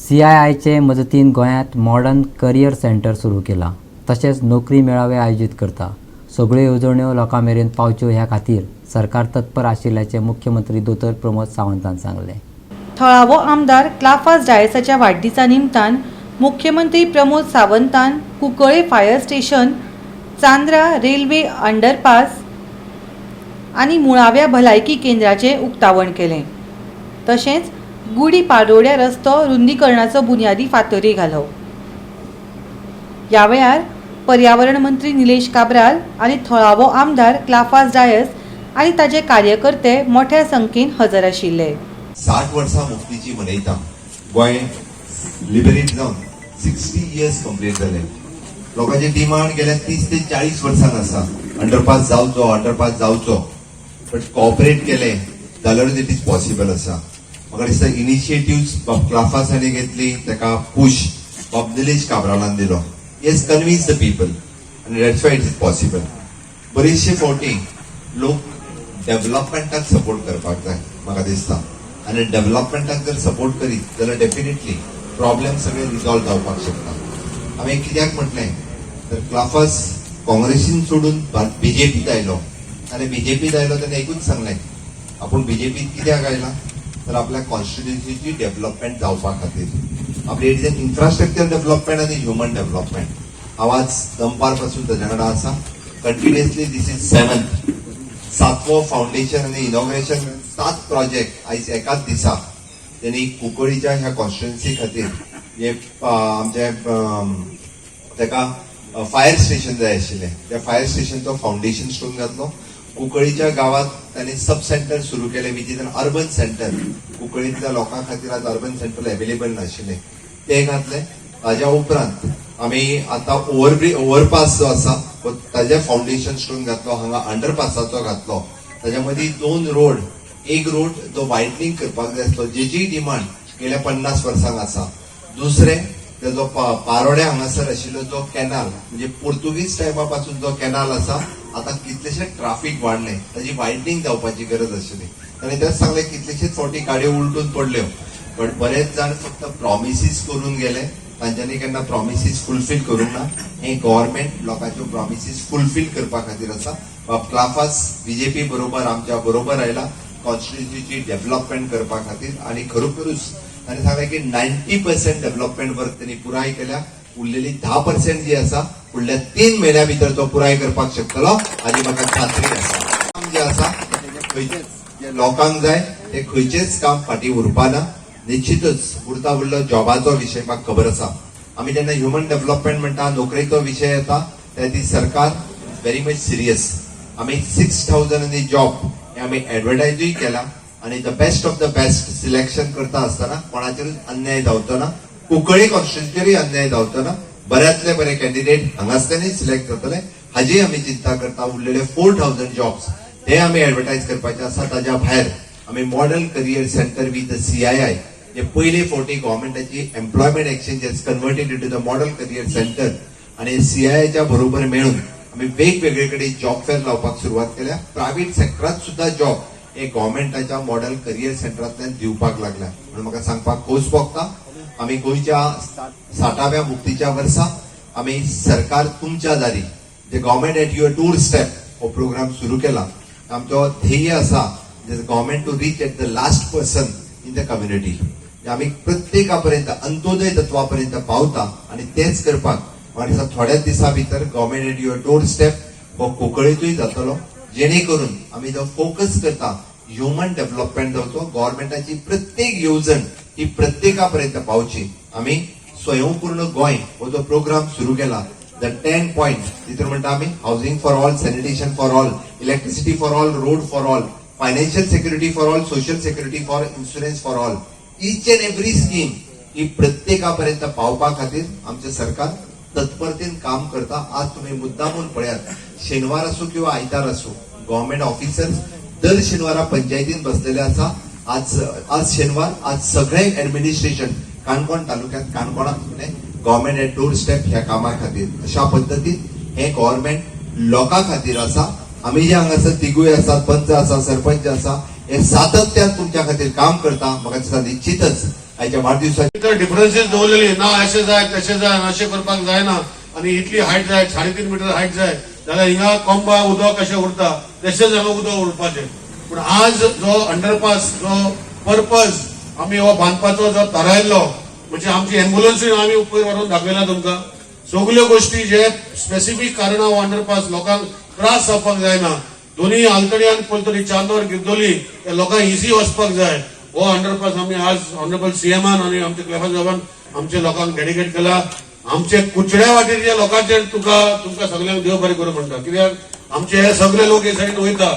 CIIचे मजतीन गोंयांत modern career centre सुरू केला. तशेंच नोकरी मेळावे आयोजीत करता. सगळ्यो येवजण्यो लोकां मेरेन पावच्यो ह्या खातीर सरकार तत्पर आशिल्ल्याचे मुख्यमंत्री दोतोर प्रमोद सावंतान सांगले. थळावो आमदार क्लाफास डायसाच्या वाडदिसा निमतान मुख्यमंत्री Pramod सावंतान Cuncolim fire station, Chandra railway underpass आनी मुळाव्या भलायकी केंद्राचे उक्तावण केलें. तशेंच गुडी पाडोळ्या रस्तो रुंदीकरणाचो बुन्यादी फातरी घालो. ह्या वेळार पर्यावरण मंत्री निलेश काब्राल आनी थळावो आमदार क्लाफास डायस आनी ताचे कार्यकर्ते मोठ्या संख्येन हजर आशिल्ले. 60 वर्सां मुक्तीची मनयता. गोंय लिबरेट जावन 60 इयर्स कंप्लीट जाले. लोकांचे डिमांड गेल्या 30 ते 40 वर्सांक आसा अंडरपास जावचो बट कॉपरेट केले जाल्यारूच इट इज पॉसिबल आसा. म्हाका दिसता इनिशिएटिव्ह बाब क्लाफासांनी घेतली, ताका पुश बाब निलेश काब्रालान दिलो. येस, कन्विन्स द पीपल आनी that's why it is possible. बरेचशे फावटी लोक डेव्हलपमेंटाक सपोर्ट करपाक जाय म्हाका दिसता, आनी डेव्हलपमेंटाक जर सपोर्ट करीत जाल्यार डेफिनेटली प्रॉब्लेम सगळे रिजॉल्व जावपाक शकता. हांवें कित्याक म्हटलें तर क्लाफास काँग्रेसीन सोडून बीजेपीत आयलो आनी बीजेपीत आयलो तेणें एकूच सांगलें आपूण बीजेपीत कित्याक आयला तर आपल्या कॉन्स्टिट्युएन्सीची डेव्हलपमेंट जावपा खातीर. आपली it is an infrastructure development आनी ह्युमन डेव्हलपमेंट. आवाज दनपार पासून ताजे कडेन आसा. कंटिन्युअसली दीस इज 7वो फाउंडेशन आनी इनॉग्रेशन 7 प्रोजेक्ट आयज एकाच दिसा त्यांनी कुंकळीच्या ह्या कॉन्स्टिट्युएन्सी खातीर जे आमचे ताका फायर स्टेशन जाय आशिल्लें त्या फायर स्टेशनचो फाउंडेशन स्टोन घातलो. कुंकळीच्या गावात त्यांनी सब सेंटर सुरू केले which is an urban centre. कुंकळींतल्या लोकां खातीर आज अर्बन सेंटर अवेलेबल नाशिल्ले ते घातले. ताज्या उपरांत आमी आतां ओव्हरपास जो आसा ताजे फाउंडेशन स्टोन घातलो. हांगा अंडरपासाचो घातलो. ताज्या मदीं 2 रोड, एक रोड जो वायडनींग करपाक जाय आसलो जेची डिमांड गेल्या 50 वर्सांक आसा. दुसरे जो पारोड्या हांगासर आशिल्लो जो कॅनाल म्हणजे पोर्तुगीज टायमा पासून जो कॅनाल आसा आता कितलेशे ट्राफिक वाढले ताची वायडनींग जावपाची गरज आशिल्ली. ताणें तेच सांगलें कितलेशेच फावटी गाडयो उलटून पडल्यो बट बरेच जाण फक्त प्रॉमिसीस करून गेले. तांच्यांनी केन्ना प्रॉमिसीस फुलफील करूंक ना. हे गव्हर्नमेंट लोकांच्यो प्रॉमिसीस फुलफील करपा खातीर आसा. क्लाफास बीजेपी बरोबर आमच्या बरोबर आयला कॉन्स्टिट्युएन्सीची डेव्हलपमेंट करपा खातीर आनी खरोखरूच ताणें सांगलें की 90% डेव्हलपमेंट वर्क त्यांनी पुराय केल्या. उरलेली 10% जी आसा फुडल्या 3 म्हयन्या भितर तो पुराय करपाक शकतलो हाची म्हाका खात्री आसा. काम जे आसा जे लोकांक जाय ते खंयचेच काम फाटी उरपाना. निश्चितच उरता उरलो जॉबाचो विशय म्हाका खबर आसा. आमी जेन्ना ह्युमन डेव्हलपमेंट म्हणटा नोकरेचो विशय येता त्या ती सरकार व्हेरी मच सिरियस. आमी 6000 आनी जॉब हे आमी एडवर्टायजूय केला आणि the best of the best selection करता असताना कोणाचेरूच अन्याय जावचो ना. कुंकळी कॉन्स्टिट्युएन्सीचेरूय अन्याय जावचो ना. बऱ्यांतले बरे कॅन्डिडेट हांगासल्यानूय सिलेक्ट जातले हाजी आमी चिंता करता. उरलेले 4000 जॉब्स ते आमी एडवर्टायज करपाचे आसा. ताज्या भायर आमी modern career centre with the CII जे पयले फावटी गव्हर्नमेंटाची employment exchanges converted into the modern career centre आणि CIIच्या बरोबर मेळून आमी वेगवेगळे कडेन जॉब फेअर लावपाक सुरवात केल्या. प्रायव्हेट सेक्टरात सुद्धा जॉब हे गव्हर्नमेंटाच्या मॉडल करियर सेंटरांतल्यान दिवपाक लागला. म्हणून म्हाका सांगपाक खोस भोगता आमी गोंयच्या 60व्या मुक्तीच्या वर्सा आमी सरकार तुमच्या दारी जे government at your doorstep हो प्रोग्राम सुरू केला. आमचो ध्येय आसा government to reach at the last person in the community. आमी प्रत्येका पर्यंत अंत्योदय तत्वा पर्यंत पावता आणि तेच करपाक म्हाका दिसता थोड्याच दिसा भितर government at your doorstep हो कोंकळीतूय जातलो जेणे करून आमी जो फोकस करता ह्युमन डेव्हलपमेंट जावचो. गव्हर्नमेंटाची प्रत्येक येवजण ही प्रत्येकापर्यंत पावची. आमी स्वयंपूर्ण गोंय हो जो प्रोग्राम सुरू केला द 10 पॉइंट तितून म्हणटा आमी housing for all, sanitation for all, electricity for all, road for all, financial security for all, social security for, insurance for all. Each and every scheme ही प्रत्येकापर्यंत पावपा खातीर आमचे सरकार तत्परतेन काम करता. आज तुम्ही मुद्दामून पळयात शेनवार असो किंवा आयतार असो गव्हर्नमेंट ऑफिसर्स दर शेनवारा पंचायतीन बसलेले आसा. आज शेनवार, आज सगळे ऍडमिनिस्ट्रेशन काणकोण तालुक्यात काणकोणात गव्हर्नमेंट एट डोर स्टेप ह्या कामा खातीर अशा पद्दतीन हे गव्हर्नमेंट लोकां खातीर आसा. आमी जे हांगासर तिगूय आसात, पंच आसा, सरपंच आसा, हे सातत्यान तुमच्या खातीर काम करता. म्हाका दिसता निश्चितच आयच्या वाढदिवसाची तर डिफरन्सेस दवरलेली ना अशें जाय तशें जाय अशें करपाक जायना आनी इतली हायट जाय 3.5 मीटर हायट जाय जाल्यार हिंगा कोंबा उदक कशें उरता तशेंच हांगा उदक उरपाचें. पूण आज जो अंडरपास जो पर्पज आमी हो बांदपाचो जो थारायल्लो म्हणजे आमची एम्ब्युलन्सूय आमी पयर व्हरून दाखयला तुमकां. सगल्यो गोश्टी जे स्पेसिफीक कारणां हो अंडरपास लोकांक त्रास जावपाक जायना. दोन्ही आलतडी आनी पलतडी चांदोर गिरदोली त्या लोकांक इझी वचपाक जाय. हो अंडरपास आमी आज ऑनरेबल सीएमान आनी आमच्या क्लेफा साहेबान आमच्या लोकांक डेडिकेट केला. आमचे कुचड्या वाटेच्या लोकांचे तुमकां सगळ्यांक देव बरें करूं म्हणटा. कित्याक आमचे हे सगळे लोक हे सायडीन वयता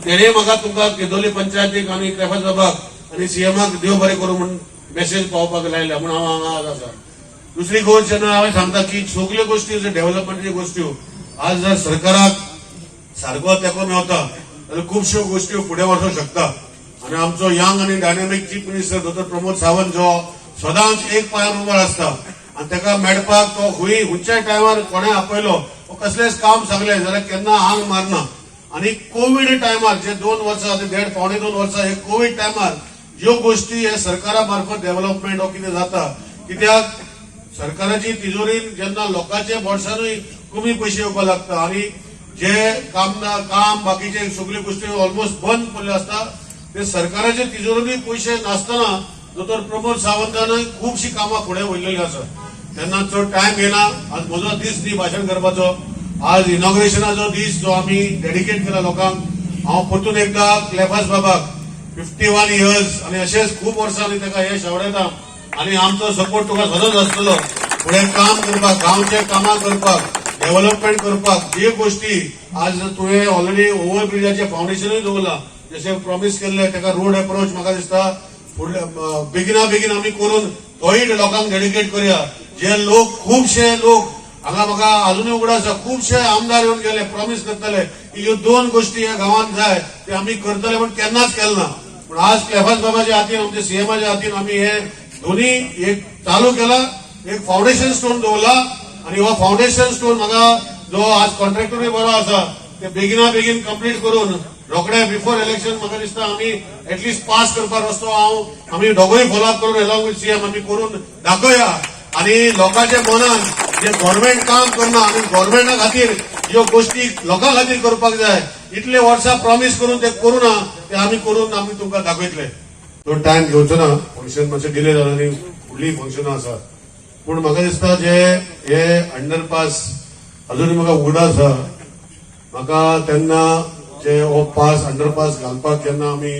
तेणे म्हाका तुमकां गिरदोली पंचायतीक आनी क्लेफा साहेबाक आनी सीएमाक देव बरें करूं म्हण मेसेज पावपाक लायल्या म्हूण हांव हांगा आज आसा. दुसरी गोष्ट जेन्ना हांवें सांगता की सगल्यो गोश्टी डेव्हलपमेंटच्यो गोश्ट्यो आज जर सरकाराक सारको तेको मेळटा जाल्यार खुबश्यो गोश्टी फुडें वचूंक शकता. आणि आमचो यंग आणि डायनामिक चीफ मिनिस्टर डॉ प्रमोद सावंत जो सदांच एक पांयार उबो आसता आणि ताका मेळपाक तो खंयच्याय टायमार कोणें आपयलो कसलेंच काम सांगलें जाल्यार केन्ना आंग मारना. आणि कोविड टायमार जे 2 वर्सां 1.5-2 वर्सां हे कोविड टायमार ज्यो गोश्टी हे सरकारा मार्फत डेव्हलपमेंट हो कितें जाता कित्याक सरकाराची तिजोरीन जेन्ना लोकांच्या बोडसानूय कमी पयशे येवपाक लागता आणि जे काम बाकीचे सगळ्यो गोश्टी ऑलमोस्ट बंद पडल्यो आसता ते सरकाराच्या तिजोरीनूय पयशे नासतना डॉ प्रमोद सावंतान खूबशीं कामां फुडें व्हरलेलीं आसा. तेन्ना चड टायम घेना. आज म्हजो दीस न्ही भाशण करपाचो. आज इनॉग्रेशनाचो दीस जो आमी डेडिकेट केला लोकांक. हांव परतून एकदां क्लेफास बाबाक 51 इयर्स आनी अशेंच खूब वर्सांनी ताका यश आवडटा आनी आमचो सपोर्ट तुका सदांच आसतलो. फुडें काम करपाक गांवचे कामां करपाक डेव्हलपमेंट करपाक जे गोश्टी आज तुवें ऑलरेडी ओव्हरब्रिजाचें फावंडेशनूय दवरला जशें प्रॉमिस केल्लें ताका रोड अप्रोच म्हाका दिसता बेगिना बेगीन आमी करून तोय लोकांक डेडिकेट करया. जे लोक खुबशे लोक हांगा म्हाका अजूनय उगड आसा खुबशे आमदार येवन गेले प्रॉमिस करतले की ह्यो 2 गोश्टी ह्या गांवांत जाय ते आमी करतले पण केन्नाच केलें ना. पूण आज क्लेफास बाबाच्या हातीन आमच्या सीएमाच्या हातीन आमी हे दोन्ही एक चालू केला. एक फावंडेशन स्टोन दवरला आणि हो फावंडेशन स्टोन म्हाका जो आज कॉन्ट्रॅक्टरूय बरो आसा ते बेगिना बेगीन कंप्लीट करून रोखडे बिफोर इलेक्शन म्हाका दिसता आमी एटलिस्ट पास करपाक रस्तो आमी दोगूय फॉलोअप करून एलॉंग विथ सीएम आमी करून दाखोवया. आणि लोकांच्या मनान जे गव्हर्नमेंट काम करना आनी गव्हर्नमेंटा खातीर ज्यो गोश्टी लोकां खातीर करपाक जाय इतले वर्सां प्रॉमिस करून ते करूं ना ते आमी करून आमी तुमकां दाखयतले. तो टायम घेवचो ना. फंक्शन मातशें डिले जाला आनी फुडलीं फंक्शनां आसा. पूण म्हाका दिसता जे हे अंडरपास अजून म्हाका उगडा आसा म्हाका तेन्ना जे हो पास अंडरपास घालपाक जेन्ना आमी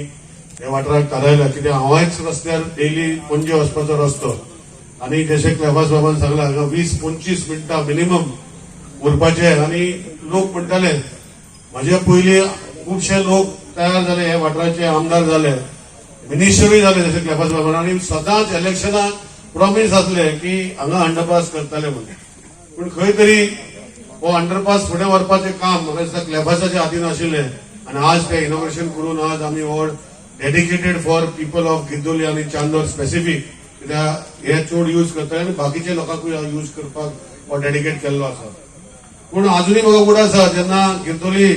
हे वाठाराक थारायला कित्याक हांवेच रस्त्यार डेली पणजे वचपाचो रस्तो आनी जशें क्लेफास बाबान सांगला हांगा 20-25 मिनटां मिनिमम उरपाचे आनी लोक म्हणटाले म्हाजे पयलीं खुबशे लोक तयार जाले हे वाठाराचे आमदार जाले मिनिस्टरूय जाले जशें क्लेफास बाबान आनी सदांच इलेक्शनाक प्रॉमिस आसले की हांगा अंडरपास करतले म्हणून. पूण खंय तरी हो अंडरपास फुडें व्हरपाचें काम म्हाका दिसता क्लेफासाच्या हातीन आशिल्लें आनी आज ते इनॉग्रेशन करून आज आमी हो dedicated for people of Girdoli आनी चांदोर स्पेसिफीक कित्याक हे चड यूज करतले आनी बाकीच्या लोकांकूय यूज करपाक हो डेडिकेट केल्लो आसा. पूण अजुनूय म्हाका उगड आसा जेन्ना गिरदोली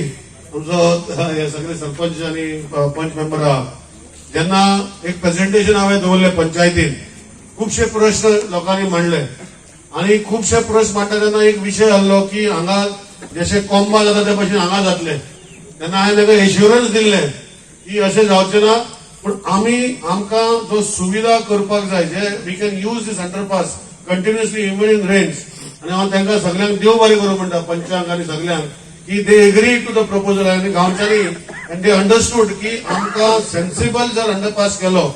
आमचो हे सगळे सरपंच आनी पंच मेंबर आहा जेन्ना एक प्रेझेंटेशन हांवें दवरलें पंचायतीन खुबशे प्रश्न लोकांनी मांडले आनी खुबशे प्रश्न मांडटा तेन्ना एक विशय आहलो की हांगा जशें कोंबा जाता ते भशेन हांगा जातले. तेन्ना हांवें ताका एश्युरन्स दिल्लें की अशें जावचें ना. पूण आमकां जो सुविधा करपाक जाय जे we can use this underpass continuously even in rains आनी हांव तांकां सगळ्यांक देव बरें करूं म्हणटा पंचांक आनी सगळ्यांक की they agree to the proposal आनी गांवच्यांनी एंड दे अंडरस्टूड की आमकां सेन्सिबल जर अंडरपास केलो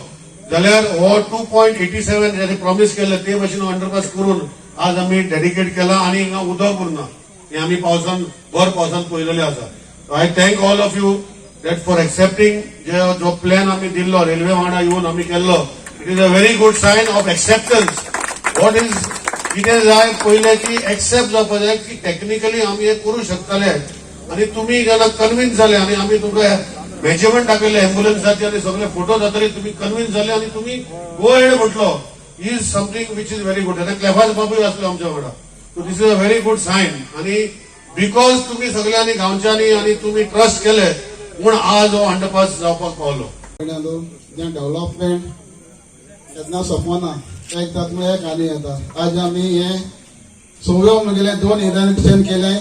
जाल्यार हो 2.87 जे प्रॉमिस केले ते भशेन अंडरपास करून आज आमी डेडिकेट केला आनी हिंगा उदक उरना हे आमी पावसान भर पावसान पळयलेलें आसा. I thank all of you that for accepting जो प्लॅन आमी दिल्लो रेल्वे वांगडा येवन आमी केल्लो it is a very good sign of acceptance. What is कितें जाय पयलें की एक्सेप्ट जावपाक जाय की टेक्निकली आमी हे करूं शकतले आनी तुमी जेन्ना कन्विन्स जाले आनी आमी तुमकां मेजरमेंट दाखयले एम्ब्युलन्साचे आनी सगळे फोटो जातरी तुमी कन्विन्स जाले आनी तुमी गो हेड म्हटलो is something which is very good. आनी क्लेफास बाबूय आसलो आमच्या वांगडा. So this is a very good sign आनी बिकॉज तुमी सगळ्यांनी गांवच्यांनी आनी तुमी ट्रस्ट केले म्हूण आज हो अंडरपास जावपाक पावलो. डेव्हलपमेंट केन्ना सोंपना एक जातमुळे एक आनी येता आज आमी हे सगळो म्हगेले 2 इनॉग्रेशन केले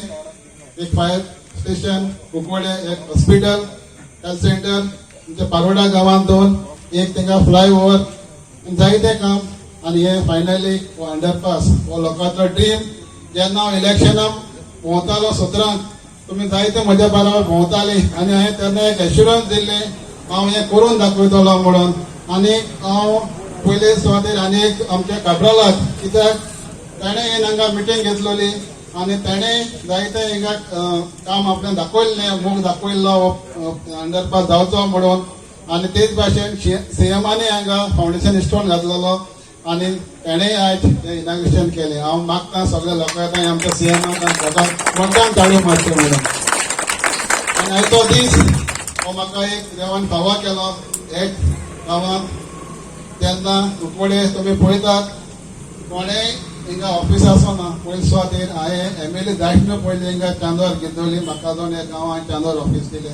एक फायर स्टेशन कुंकवडे एक हॉस्पिटल हेल्थ सेंटर म्हणजे पारोडा गांवांत 2 एक तेंका फ्लायओव्हर जायते काम आनी हे फायनली हो अंडरपास हो लोकांचो ड्रीम जेन्ना हांव इलेक्शनाक भोंवतालो 17 तुमी जायते म्हज्या बरोबर भोंवताली आनी हांवें तेन्ना एक एश्युरन्स दिल्ले हांव हें करून दाखयतलो म्हणून आनी हांव पयले सुवातेर आनी एक आमच्या काब्रालाक कित्याक ताणें येवन हांगा मिटींग घेतलेली आनी ताणें जायते हिंगा काम आपणें दाखयल्लें मोग दाखयल्लो अंडरपास जावचो म्हणून आनी तेच भाशेन सीएमानी हांगा फावंडेशन स्टोन घातलेलो आनी ताणें आयज हें इनॉग्रेशन केलें हांव मागता सगळ्या लोकांक आमच्या सीएमाक कोणत्यान ताळयो मारच्यो म्हणून आनी आयचो दीस हो म्हाका एक देवान फावो केलो एक गांवांत तेन्ना कुंकवडे तुमी पळयतात कोणेय हिंगा ऑफिस आसना पयले सुवातेर हांवें एमएलए धाडून पयलीं हिंगा चांदोर घेतली म्हाका जावन एक गांवांत चांदोर ऑफिस दिलें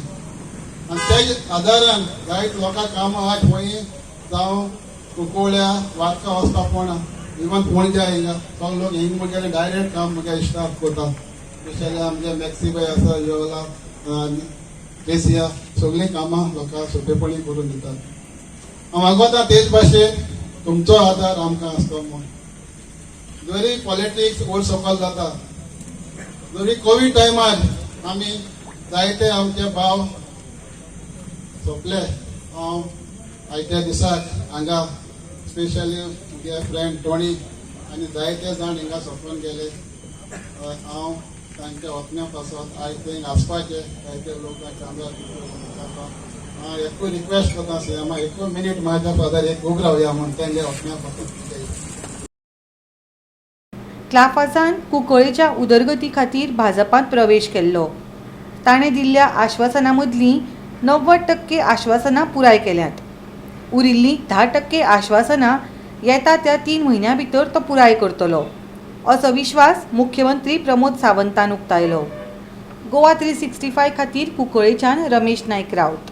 आनी तेज आदारान जायत लोकां कामां आज खंय जावं कुंकवड्या वार्का वचपाक पडना इवन पणजे हिंगा सगळे लोक हिंग म्हगेले डायरेक्ट काम म्हगे स्टाफ करता स्पेशली आमचे मॅक्सीबाय आसा योला केसिया सगळीं कामां लोकां सोंपेपणी करून दितात हांव मागोता तेच भाशेन तुमचो आदार आमकां आसता म्हूण जरी पॉलिटिक्स वयर सकयल जाता जरी कोवीड टायमार आमी जायते आमचे भाव सोंपले हांव आयच्या दिसाक हांगा स्पेशली म्हगे फ्रेंड टोनी आनी जायते जाण हिंगा सोंपून गेले हांव तांच्या वतन्या पासून आयज थंय आसपाचें जायते लोक चांदोर हांव एकूय रिक्वेस्ट करता सीएमा एकूय मिनीट म्हाज्या फादर एक खूब रावया म्हूण तेंगे वतन्या पासून क्लाफासान कुंकळेच्या उदरगती खातीर भाजपांत प्रवेश केल्लो ताणें दिल्ल्या आश्वासनां मदलीं 90% आश्वासनां पुराय केल्यांत उरिल्लीं 10% आश्वासनां येता त्या 3 म्हयन्यां भितर तो पुराय करतलो असो विश्वास मुख्यमंत्री प्रमोद सावंतान उक्तायलो. गोवा 365 खातीर कुंकळेच्यान रमेश नायक रावत.